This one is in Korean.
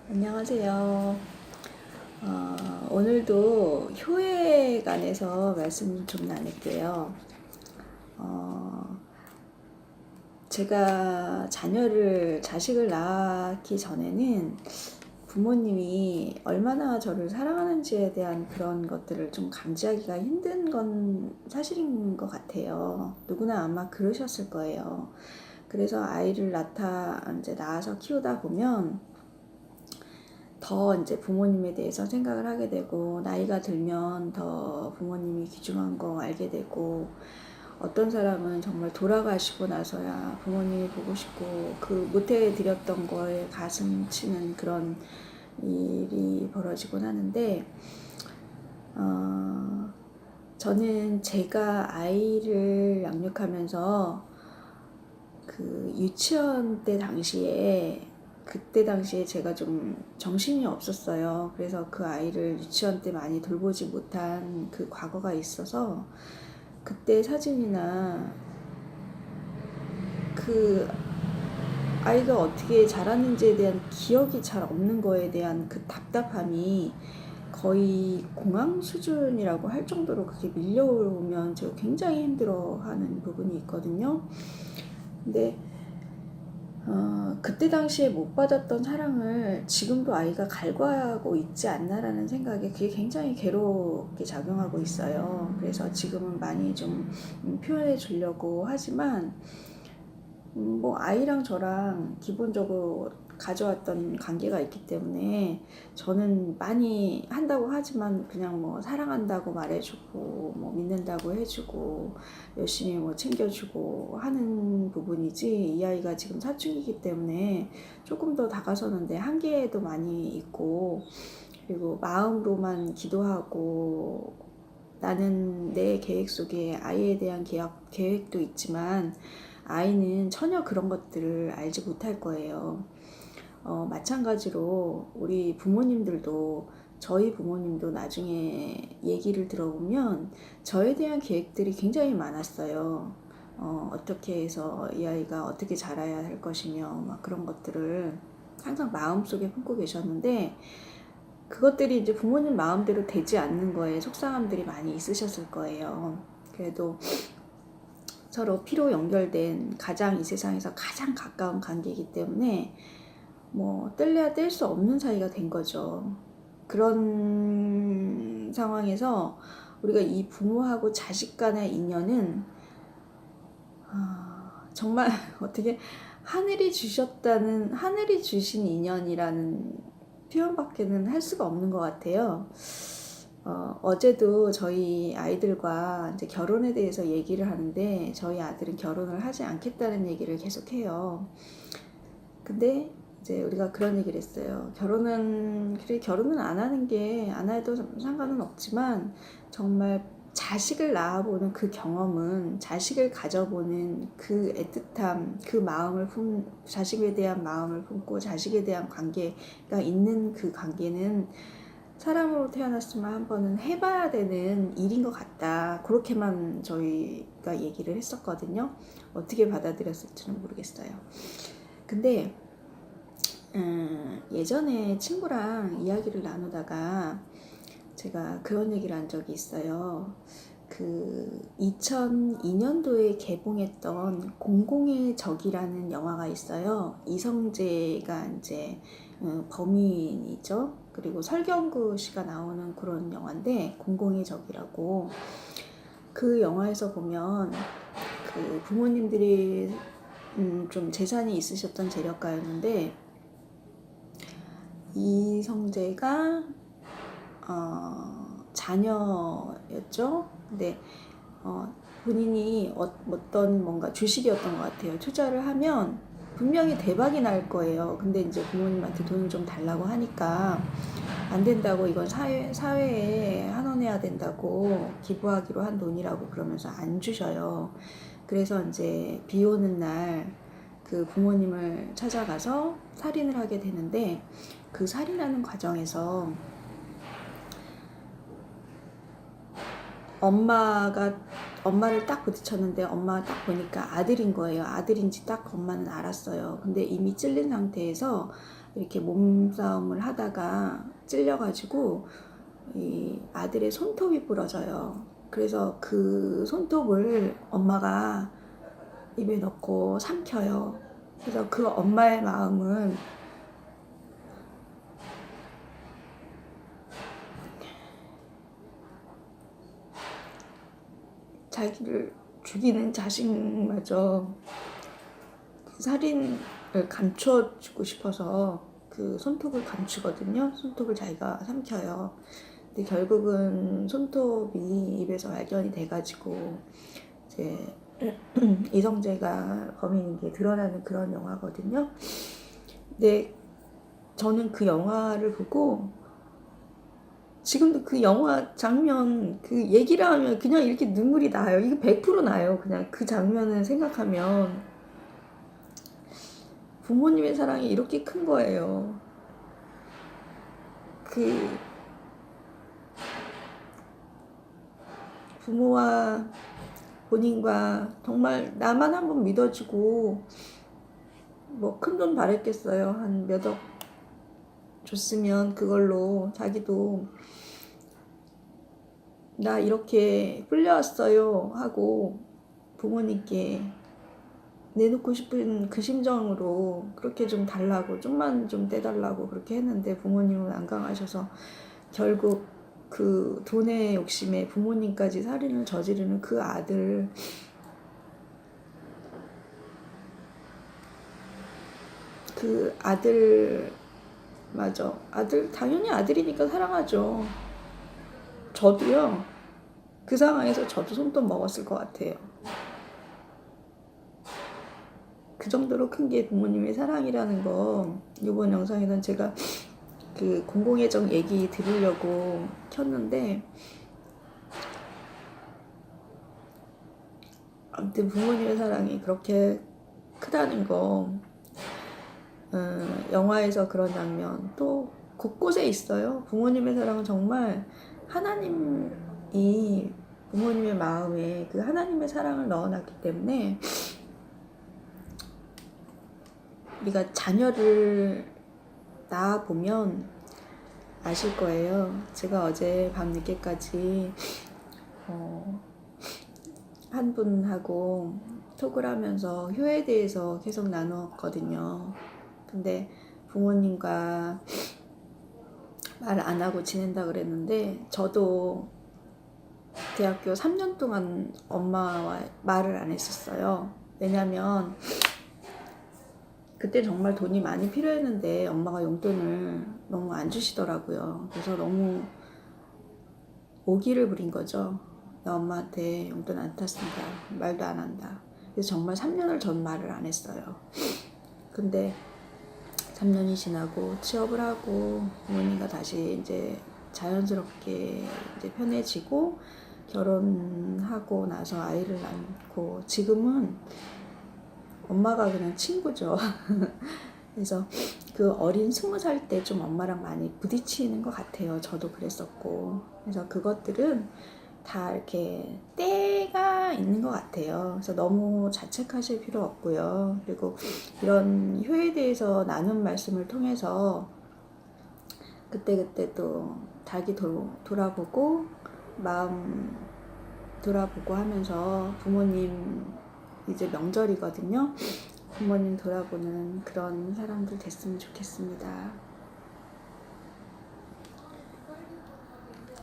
안녕하세요. 오늘도 효에 관해서 말씀 좀 나눌게요. 제가 자식을 낳기 전에는 부모님이 얼마나 저를 사랑하는지에 대한 그런 것들을 좀 감지하기가 힘든 건 사실인 것 같아요. 누구나 아마 그러셨을 거예요. 그래서 아이를 낳아서 키우다 보면 더 이제 부모님에 대해서 생각을 하게 되고, 나이가 들면 더 부모님이 귀중한 거 알게 되고, 어떤 사람은 정말 돌아가시고 나서야 부모님이 보고 싶고, 그 못해드렸던 거에 가슴 치는 그런 일이 벌어지곤 하는데, 저는 제가 아이를 양육하면서 그 유치원 때 당시에 그때 당시에 제가 좀 정신이 없었어요. 그래서 그 아이를 유치원 때 많이 돌보지 못한 그 과거가 있어서 그때 사진이나 그 아이가 어떻게 자랐는지에 대한 기억이 잘 없는 거에 대한 그 답답함이 거의 공황 수준이라고 할 정도로 그게 밀려오면 제가 굉장히 힘들어하는 부분이 있거든요. 근데 그때 당시에 못 받았던 사랑을 지금도 아이가 갈구하고 있지 않나라는 생각에 그게 굉장히 괴롭게 작용하고 있어요. 그래서 지금은 많이 좀 표현해 주려고 하지만 뭐 아이랑 저랑 기본적으로 가져왔던 관계가 있기 때문에 저는 많이 한다고 하지만 그냥 뭐 사랑한다고 말해주고 뭐 믿는다고 해주고 열심히 뭐 챙겨주고 하는 부분이지, 이 아이가 지금 사춘기이기 때문에 조금 더 다가서는데 한계도 많이 있고, 그리고 마음으로만 기도하고 나는 내 계획 속에 아이에 대한 계획도 있지만 아이는 전혀 그런 것들을 알지 못할 거예요. 마찬가지로 우리 부모님들도, 저희 부모님도 나중에 얘기를 들어보면 저에 대한 계획들이 굉장히 많았어요. 어떻게 해서 이 아이가 어떻게 자라야 할 것이며 막 그런 것들을 항상 마음속에 품고 계셨는데, 그것들이 이제 부모님 마음대로 되지 않는 거에 속상함들이 많이 있으셨을 거예요. 그래도 서로 피로 연결된 이 세상에서 가장 가까운 관계이기 때문에 뭐 뗄래야 뗄 수 없는 사이가 된 거죠. 그런 상황에서 우리가 이 부모하고 자식 간의 인연은 정말 어떻게 하늘이 주신 인연이라는 표현밖에는 할 수가 없는 것 같아요. 어제도 저희 아이들과 이제 결혼에 대해서 얘기를 하는데, 저희 아들은 결혼을 하지 않겠다는 얘기를 계속 해요. 근데 이제 우리가 그런 얘기를 했어요. 결혼은 안 해도 상관은 없지만, 정말 자식을 낳아보는 그 경험은, 자식을 가져보는 그 애틋함, 자식에 대한 마음을 품고 자식에 대한 관계가 있는 그 관계는 사람으로 태어났으면 한 번은 해봐야 되는 일인 것 같다. 그렇게만 저희가 얘기를 했었거든요. 어떻게 받아들였을지는 모르겠어요. 근데 예전에 친구랑 이야기를 나누다가 제가 그런 얘기를 한 적이 있어요. 그 2002년도에 개봉했던 공공의 적이라는 영화가 있어요. 이성재가 이제 범인이죠. 그리고 설경구 씨가 나오는 그런 영화인데, 공공의 적이라고. 그 영화에서 보면 그 부모님들이 좀 재산이 있으셨던 재력가였는데, 이성재가 자녀였죠. 근데 본인이 어떤 뭔가 주식이었던 것 같아요. 투자를 하면 분명히 대박이 날 거예요. 근데 이제 부모님한테 돈을 좀 달라고 하니까 안 된다고, 이건 사회에 환원해야 된다고 기부하기로 한 돈이라고 그러면서 안 주셔요. 그래서 이제 비 오는 날 그 부모님을 찾아가서 살인을 하게 되는데, 그 살인하는 과정에서 엄마를 딱 부딪혔는데, 엄마가 딱 보니까 아들인 거예요. 아들인지 딱 엄마는 알았어요. 근데 이미 찔린 상태에서 이렇게 몸싸움을 하다가 찔려가지고 이 아들의 손톱이 부러져요. 그래서 그 손톱을 엄마가 입에 넣고 삼켜요. 그래서 그 엄마의 마음은 자기를 죽이는 자식마저 살인을 감춰주고 싶어서 그 손톱을 감추거든요. 손톱을 자기가 삼켜요. 근데 결국은 손톱이 입에서 발견이 돼가지고 이제 이성재가 범인인 게 드러나는 그런 영화거든요. 근데 저는 그 영화를 보고 지금도 그 영화 장면 그 얘기를 하면 그냥 이렇게 눈물이 나요. 이거 100% 나요. 그냥 그 장면을 생각하면 부모님의 사랑이 이렇게 큰 거예요. 그 부모와 본인과 정말 나만 한번 믿어주고 뭐 큰 돈 바랬겠어요. 한 몇 억 줬으면 그걸로 자기도 나 이렇게 풀려왔어요 하고 부모님께 내놓고 싶은 그 심정으로 그렇게 좀 달라고 좀만 좀 떼달라고 그렇게 했는데 부모님은 안 강하셔서 결국 그 돈의 욕심에 부모님까지 살인을 저지르는 그 아들, 그 아들 맞아. 아들 당연히 아들이니까 사랑하죠. 저도요. 그 상황에서 저도 손톱 먹었을 것 같아요. 그 정도로 큰 게 부모님의 사랑이라는 거 이번 영상에는 제가 그 공공의정 얘기 들으려고 켰는데 아무튼 부모님의 사랑이 그렇게 크다는 거 영화에서 그런 장면 또 곳곳에 있어요. 부모님의 사랑은 정말 하나님이 부모님의 마음에 그 하나님의 사랑을 넣어놨기 때문에 우리가 자녀를 낳아보면 아실 거예요. 제가 어제 밤늦게까지 한 분하고 톡을 하면서 효에 대해서 계속 나눴거든요. 근데 부모님과 말 안 하고 지낸다 그랬는데 저도 대학교 3년 동안 엄마와 말을 안 했었어요. 왜냐면 그때 정말 돈이 많이 필요했는데 엄마가 용돈을 너무 안 주시더라고요. 그래서 너무 오기를 부린 거죠. 나 엄마한테 용돈 안 탔습니다. 말도 안 한다. 그래서 정말 3년을 전 말을 안 했어요. 근데 3년이 지나고 취업을 하고 부모님과 다시 이제 자연스럽게 이제 편해지고 결혼하고 나서 아이를 낳고 지금은 엄마가 그냥 친구죠. 그래서 그 어린 20살 때 좀 엄마랑 많이 부딪히는 것 같아요. 저도 그랬었고. 그래서 그것들은 다 이렇게 때가 있는 것 같아요. 그래서 너무 자책하실 필요 없고요. 그리고 이런 효에 대해서 나눈 말씀을 통해서 그때그때 또 자기 돌아보고 마음 돌아보고 하면서 부모님 이제 명절이거든요. 부모님 돌아보는 그런 사람들 됐으면 좋겠습니다.